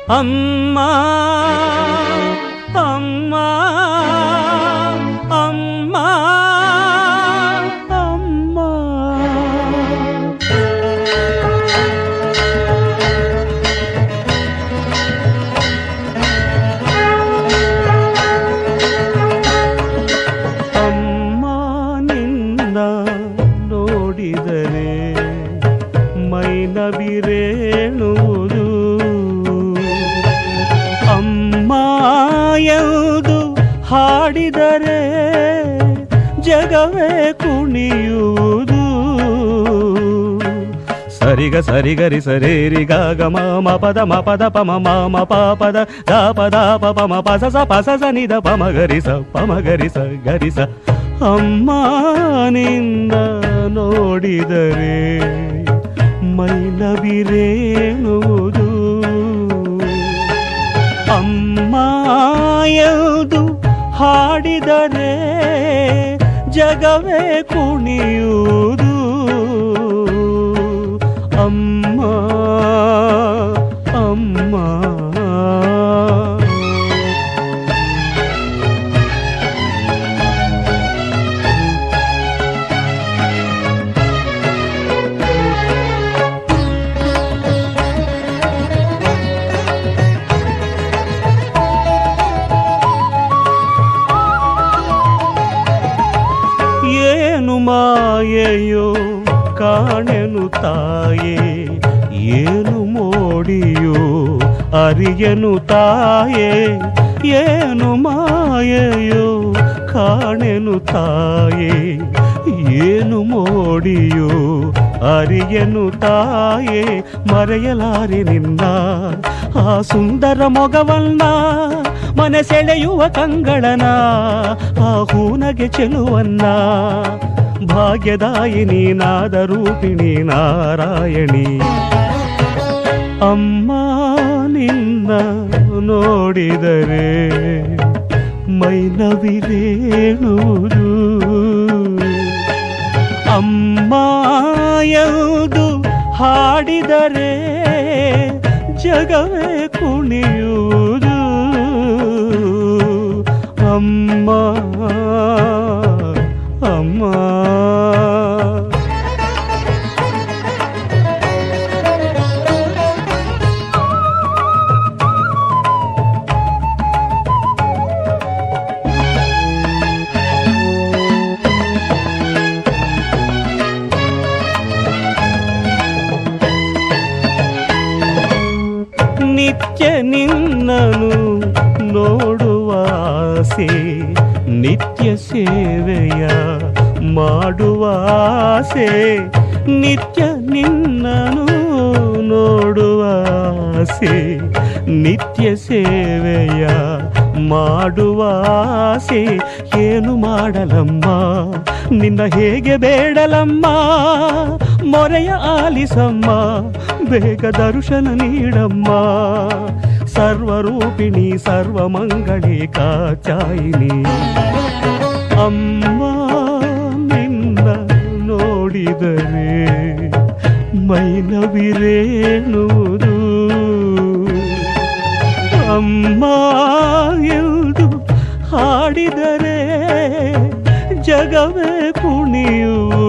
ಅಮ್ಮ ಅಮ್ಮ ಅಮ್ಮ ಅಮ್ಮ ಅಮ್ಮ ನಿನ್ನ ನೋಡಿದರೆ ಮೈನವಿರೇಳುವುದು ಅಮ್ಮ ಎಂದು ಹಾಡಿದರೆ ಜಗವೇ ಕುಣಿಯುವುದು ಸರಿಗ ಸರಿಗರಿ ಸರೇರಿ ಗಾಗ ಮ ಪದ ಮ ಪದ ಪಮ ಮ ಪಾಪದ ದ ಪದ ಪಮ ಪಸ ಪಸ ನಿದ ಪಮಗರಿಸ ಗರಿಸ ಅಮ್ಮ ನಿನ್ನ ನೋಡಿದರೆ ಮೈನವಿರೇಳುವುದು ಅಮ್ಮ ಎಂದು ಹಾಡಿದರೆ ಜಗವೇ ಕುಣಿಯುವುದು ಅಮ್ಮ ಅಮ್ಮ ಏನು ಮಾಯೆಯೋ ಕಾಣೆನು ತಾಯೇ ಏನು ಮೋಡಿಯೋ ಅರಿಯನು ತಾಯೇ ಏನು ಮಾಯೆಯೋ ಕಾಣೆನು ತಾಯೇ ಏನು ಮೋಡಿಯೋ ಅರಿಯನು ತಾಯೇ ಮರೆಯಲಾರೆ ನಿನ್ನ ಆ ಸುಂದರ ಮೊಗವನ್ನ ಮನೆ ಸೆಳೆಯುವ ಕಂಗಳನ ಆ ಹೂನಗೆ ಚೆಲುವನ್ನ ಭಾಗ್ಯದಾಯಿನಿ ನಾದ ರೂಪಿಣಿ ನಾರಾಯಣಿ ಅಮ್ಮ ನಿನ್ನ ನೋಡಿದರೆ ಮೈನವಿರೇಳುವುದು ಅಮ್ಮ ಎಂದು ಹಾಡಿದರೆ ಜಗವೇ ಕುಣಿಯುವುದು ಅಮ್ಮ ಅಮ್ಮ ನಿತ್ಯ ನಿನ್ನನು ನೋಡುವ ಆಸೆ ನಿತ್ಯ ಸೇವೆಯ ಮಾಡುವ ಆಸೆ ನಿತ್ಯ ನಿನ್ನನು ನೋಡುವ ಆಸೆ ನಿತ್ಯ ಸೇವೆಯ ಮಾಡುವ ಆಸೆ ಏನು ಮಾಡಲಮ್ಮ ನಿನ್ನ ಹೇಗೆ ಬೇಡಲಮ್ಮ ಮೊರೆಯ ಆಲಿಸಮ್ಮ ಬೇಗ ದರ್ಶನ ನೀಡಮ್ಮ ಸರ್ವರೂಪಿಣಿ ಸರ್ವಮಂಗಳಿ ಕಾಚಾಯಿನಿ ಅಮ್ಮ ನಿನ್ನ ನೋಡಿದರೆ ಮೈನವಿರೇಳುವುದು ಅಮ್ಮ ಎಂದು ಹಾಡಿದರೆ ಜಗವೇ ಕುಣಿಯುವುದು